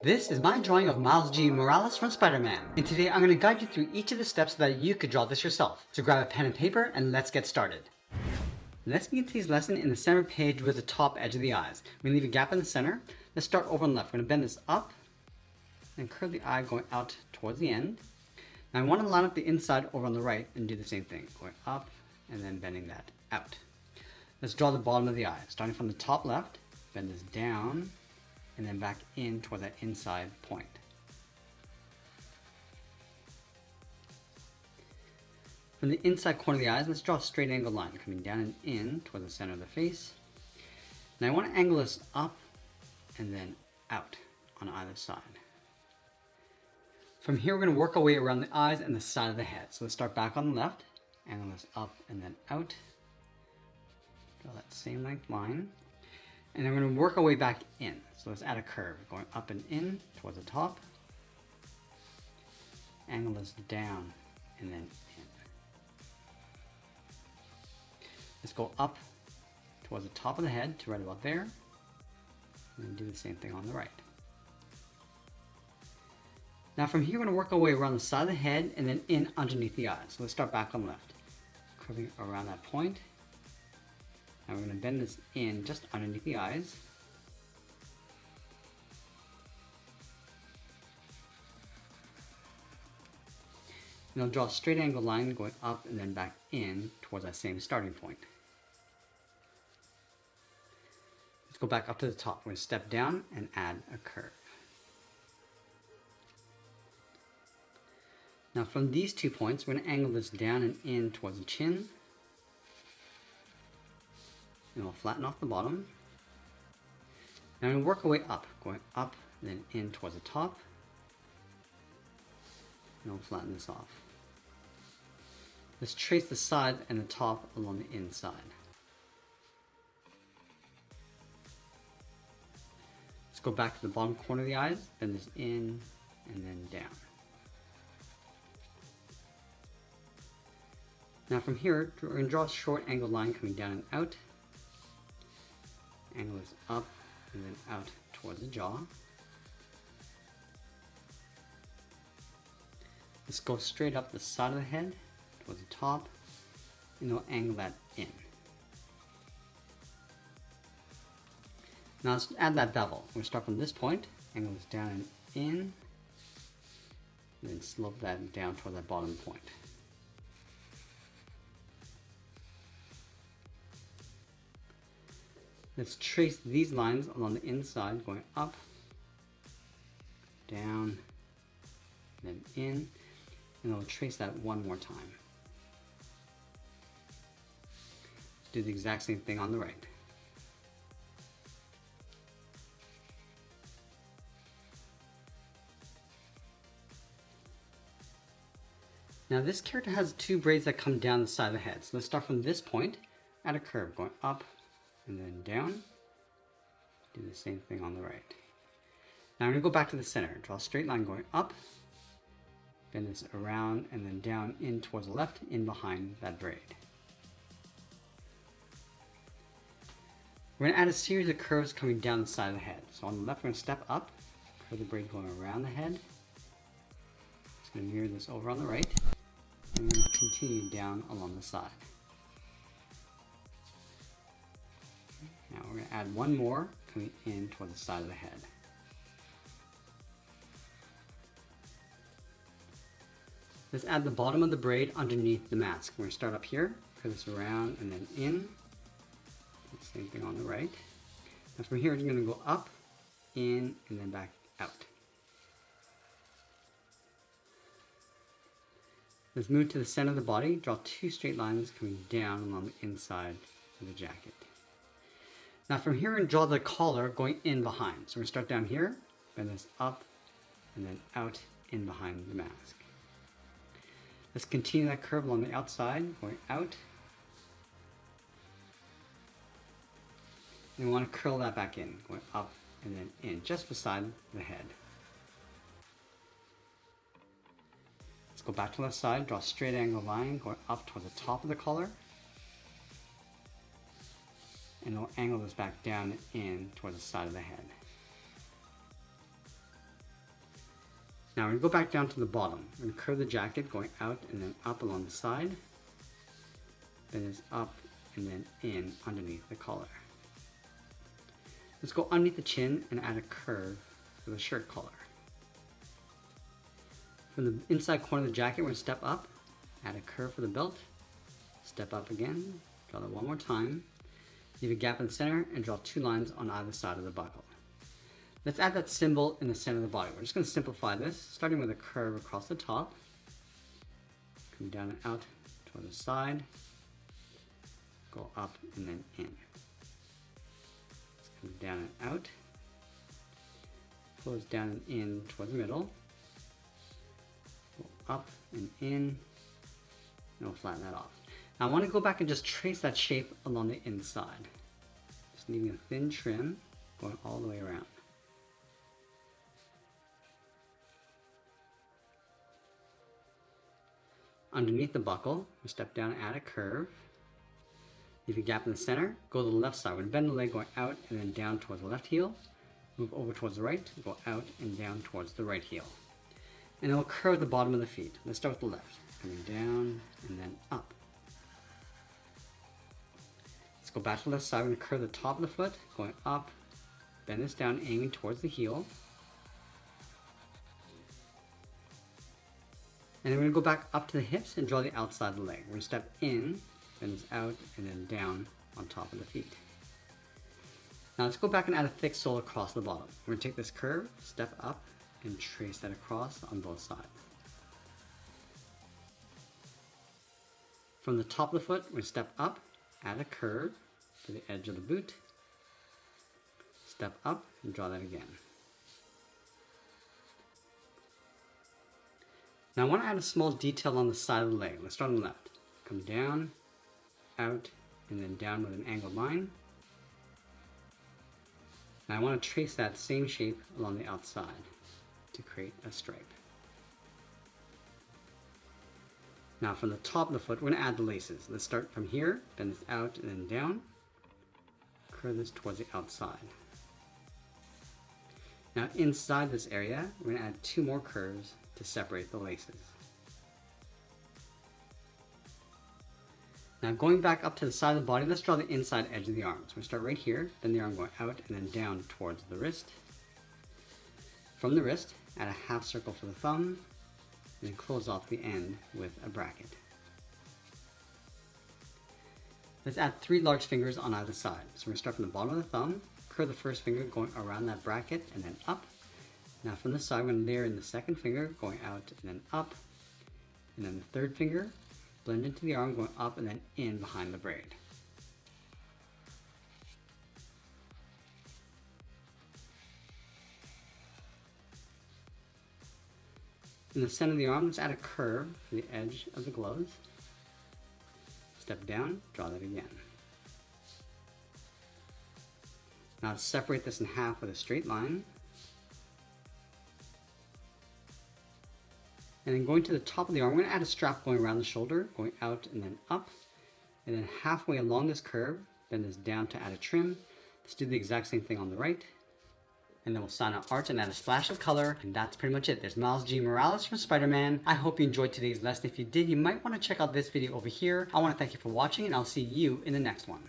This is my drawing of Miles G. Morales from Spider-Man, and today I'm going to guide you through each of the steps so that you could draw this yourself. So grab a pen and paper and let's get started. Let's begin today's lesson in the center page with the top edge of the eyes. We're going to leave a gap in the center. Let's start over on the left. We're going to bend this up and curve the eye going out towards the end. Now I want to line up the inside over on the right and do the same thing, going up and then bending that out. Let's draw the bottom of the eye. Starting from the top left, bend this down and then back in toward that inside point. From the inside corner of the eyes, let's draw a straight angled line coming down and in toward the center of the face. Now I want to angle this up and then out on either side. From here we're going to work our way around the eyes and the side of the head. So let's start back on the left, angle this up and then out. Draw that same length line. And then we're going to work our way back in. So let's add a curve going up and in towards the top. Angle this down and then in. Let's go up towards the top of the head to right about there. And then do the same thing on the right. Now from here we're going to work our way around the side of the head and then in underneath the eyes. So let's start back on the left. Curving around that point. Now we're going to bend this in just underneath the eyes. And I'll draw a straight angle line going up and then back in towards that same starting point. Let's go back up to the top. We're going to step down and add a curve. Now from these 2 points, we're going to angle this down and in towards the chin. And we'll flatten off the bottom. Now I'm going to work our way up, going up and then in towards the top. And we'll flatten this off. Let's trace the side and the top along the inside. Let's go back to the bottom corner of the eyes, bend this in and then down. Now from here, we're going to draw a short angled line coming down and out. Angle this up and then out towards the jaw. Let's go straight up the side of the head towards the top, and we'll angle that in. Now let's add that bevel. We're going to start from this point, angle this down and in, and then slope that down toward that bottom point. Let's trace these lines along the inside, going up, down, then in, and we'll trace that one more time. Let's do the exact same thing on the right. Now this character has 2 braids that come down the side of the head. So let's start from this point, add a curve, going up, and then down. Do the same thing on the right. Now I'm going to go back to the center. Draw a straight line going up, bend this around and then down in towards the left, in behind that braid. We're going to add a series of curves coming down the side of the head. So on the left we're going to step up, curve the braid going around the head. Just going to mirror this over on the right, and then continue down along the side. Now we're going to add one more coming in toward the side of the head. Let's add the bottom of the braid underneath the mask. We're going to start up here, curve this around and then in. Same thing on the right. Now from here we're going to go up, in, and then back out. Let's move to the center of the body. Draw 2 straight lines coming down along the inside of the jacket. Now from here, we're going to draw the collar going in behind. So we're going to start down here, bend this up, and then out in behind the mask. Let's continue that curve along the outside, going out. And we want to curl that back in, going up and then in, just beside the head. Let's go back to the left side, draw a straight angle line, going up toward the top of the collar. and we'll angle this back down in toward the side of the head. Now we're going to go back down to the bottom. We're going to curve the jacket going out and then up along the side. Then it's up and then in underneath the collar. Let's go underneath the chin and add a curve for the shirt collar. From the inside corner of the jacket, we're going to step up, add a curve for the belt, step up again, draw that one more time, leave a gap in the center, and draw 2 lines on either side of the buckle. Let's add that symbol in the center of the body. We're just going to simplify this, starting with a curve across the top, come down and out toward the side, go up and then in. Let's come down and out, close down and in toward the middle, go up and in, and we'll flatten that off. Now I want to go back and just trace that shape along the inside. Just leaving a thin trim going all the way around. Underneath the buckle, we step down and add a curve. Leave a gap in the center, go to the left side. We're going to bend the leg going out and then down towards the left heel. Move over towards the right, go out and down towards the right heel. And it'll curve the bottom of the feet. Let's start with the left. Coming down and then up. Let's go back to the left side. We're going to curve the top of the foot, going up, bend this down, aiming towards the heel. And then we're going to go back up to the hips and draw the outside of the leg. We're going to step in, bend this out, and then down on top of the feet. Now let's go back and add a thick sole across the bottom. We're going to take this curve, step up, and trace that across on both sides. From the top of the foot, we're going to step up, add a curve to the edge of the boot, step up, and draw that again. Now I want to add a small detail on the side of the leg. Let's start on the left. Come down, out, and then down with an angled line. Now I want to trace that same shape along the outside to create a stripe. Now from the top of the foot, we're going to add the laces. Let's start from here, bend this out and then down, curve this towards the outside. Now inside this area, we're going to add 2 more curves to separate the laces. Now going back up to the side of the body, let's draw the inside edge of the arm. So we start right here, then the arm going out and then down towards the wrist. From the wrist, add a half circle for the thumb, and then close off the end with a bracket. Let's add 3 large fingers on either side. So we're going to start from the bottom of the thumb, curve the first finger going around that bracket and then up. Now from this side, we're going to layer in the second finger going out and then up, and then the third finger, blend into the arm going up and then in behind the braid. In the center of the arm, let's add a curve for the edge of the gloves. Step down, draw that again. Now let's separate this in half with a straight line. And then going to the top of the arm, we're going to add a strap going around the shoulder, going out and then up. And then halfway along this curve, bend this down to add a trim. Let's do the exact same thing on the right. And then we'll sign our art and add a splash of color. And that's pretty much it. There's Miles G. Morales from Spider-Man. I hope you enjoyed today's lesson. If you did, you might want to check out this video over here. I want to thank you for watching, and I'll see you in the next one.